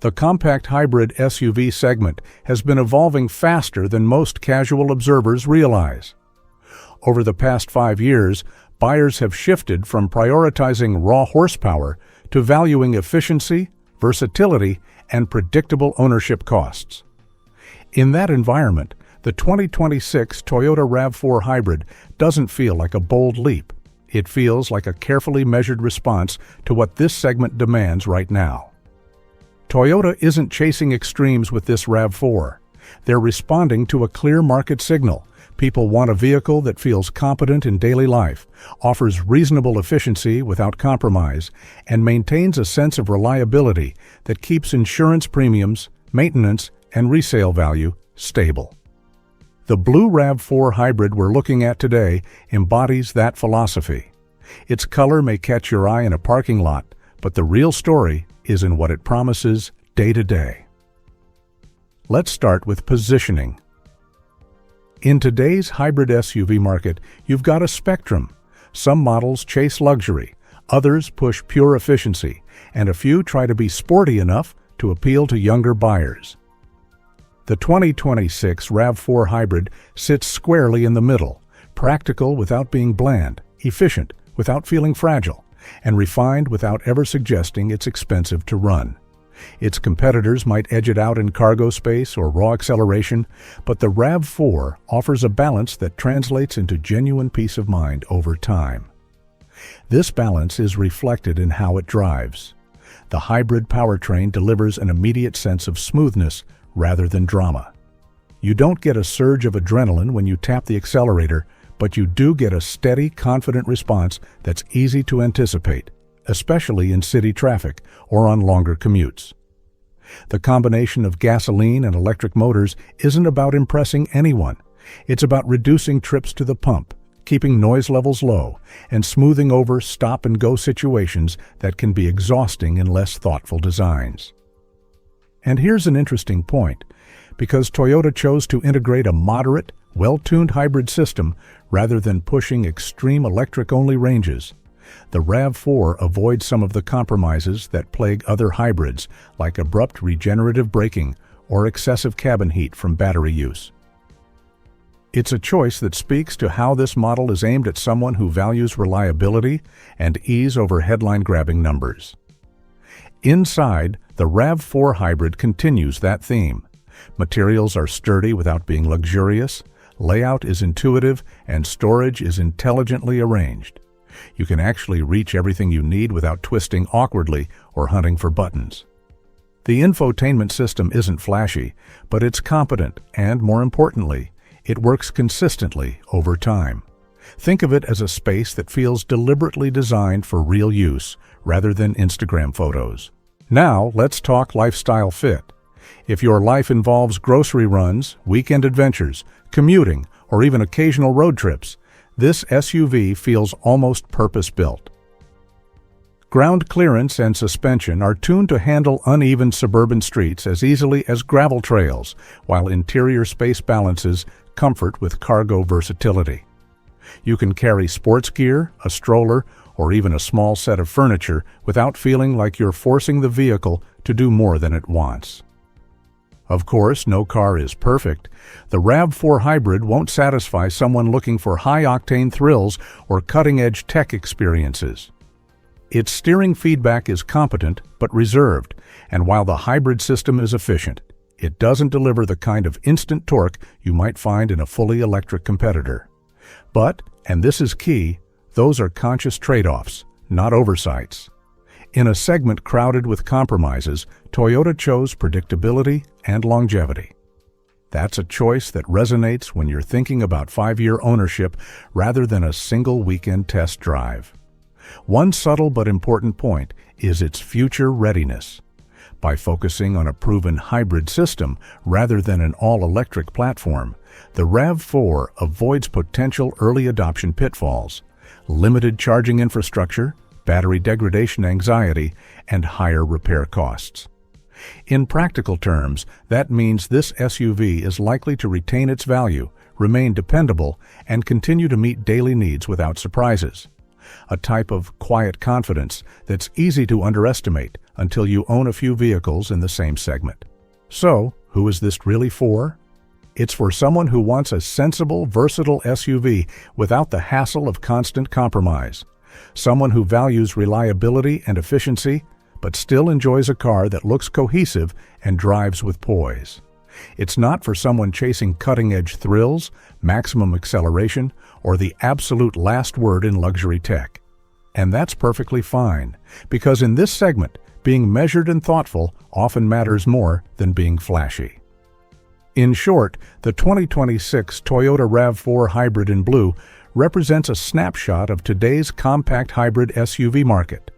The compact hybrid SUV segment has been evolving faster than most casual observers realize. Over the past 5 years, buyers have shifted from prioritizing raw horsepower to valuing efficiency, versatility, and predictable ownership costs. In that environment, the 2026 Toyota RAV4 Hybrid doesn't feel like a bold leap. It feels like a carefully measured response to what this segment demands right now. Toyota isn't chasing extremes with this RAV4. They're responding to a clear market signal. People want a vehicle that feels competent in daily life, offers reasonable efficiency without compromise, and maintains a sense of reliability that keeps insurance premiums, maintenance, and resale value stable. The blue RAV4 Hybrid we're looking at today embodies that philosophy. Its color may catch your eye in a parking lot, but the real story is in what it promises day to day. Let's start with positioning. In today's hybrid SUV market, you've got a spectrum. Some models chase luxury, others push pure efficiency, and a few try to be sporty enough to appeal to younger buyers. The 2026 RAV4 Hybrid sits squarely in the middle, practical without being bland, efficient without feeling fragile, and refined without ever suggesting it's expensive to run. Its competitors might edge it out in cargo space or raw acceleration, but the RAV4 offers a balance that translates into genuine peace of mind over time. This balance is reflected in how it drives. The hybrid powertrain delivers an immediate sense of smoothness rather than drama. You don't get a surge of adrenaline when you tap the accelerator, but you do get a steady, confident response that's easy to anticipate, especially in city traffic or on longer commutes. The combination of gasoline and electric motors isn't about impressing anyone. It's about reducing trips to the pump, keeping noise levels low, and smoothing over stop-and-go situations that can be exhausting in less thoughtful designs. And here's an interesting point. Because Toyota chose to integrate a moderate, well-tuned hybrid system rather than pushing extreme electric-only ranges, the RAV4 avoids some of the compromises that plague other hybrids, like abrupt regenerative braking or excessive cabin heat from battery use. It's a choice that speaks to how this model is aimed at someone who values reliability and ease over headline-grabbing numbers. Inside, the RAV4 Hybrid continues that theme. Materials are sturdy without being luxurious, layout is intuitive, and storage is intelligently arranged. You can actually reach everything you need without twisting awkwardly or hunting for buttons. The infotainment system isn't flashy, but it's competent and, more importantly, it works consistently over time. Think of it as a space that feels deliberately designed for real use rather than Instagram photos. Now, let's talk lifestyle fit. If your life involves grocery runs, weekend adventures, commuting, or even occasional road trips, this SUV feels almost purpose-built. Ground clearance and suspension are tuned to handle uneven suburban streets as easily as gravel trails, while interior space balances comfort with cargo versatility. You can carry sports gear, a stroller, or even a small set of furniture without feeling like you're forcing the vehicle to do more than it wants. Of course, no car is perfect. The RAV4 Hybrid won't satisfy someone looking for high-octane thrills or cutting-edge tech experiences. Its steering feedback is competent but reserved, and while the hybrid system is efficient, it doesn't deliver the kind of instant torque you might find in a fully electric competitor. But, and this is key, those are conscious trade-offs, not oversights. In a segment crowded with compromises, Toyota chose predictability and longevity. That's a choice that resonates when you're thinking about 5-year ownership rather than a single weekend test drive. One subtle but important point is its future readiness. By focusing on a proven hybrid system rather than an all-electric platform, the RAV4 avoids potential early adoption pitfalls, limited charging infrastructure, battery degradation anxiety, and higher repair costs. In practical terms, that means this SUV is likely to retain its value, remain dependable, and continue to meet daily needs without surprises. a type of quiet confidence that's easy to underestimate until you own a few vehicles in the same segment. So, who is this really for? It's for someone who wants a sensible, versatile SUV without the hassle of constant compromise. Someone who values reliability and efficiency, but still enjoys a car that looks cohesive and drives with poise. It's not for someone chasing cutting-edge thrills, maximum acceleration, or the absolute last word in luxury tech. And that's perfectly fine, because in this segment, being measured and thoughtful often matters more than being flashy. In short, the 2026 Toyota RAV4 Hybrid in blue represents a snapshot of today's compact hybrid SUV market.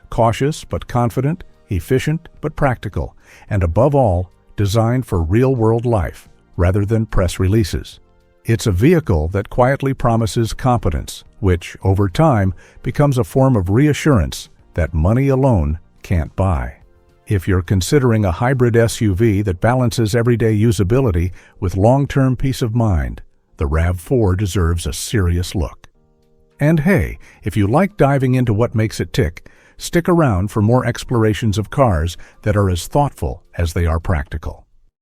Cautious but confident, efficient but practical, and above all, designed for real-world life rather than press releases. It's a vehicle that quietly promises competence, which, over time, becomes a form of reassurance that money alone can't buy. If you're considering a hybrid SUV that balances everyday usability with long-term peace of mind, the RAV4 deserves a serious look. And hey, if you like diving into what makes it tick, stick around for more explorations of cars that are as thoughtful as they are practical.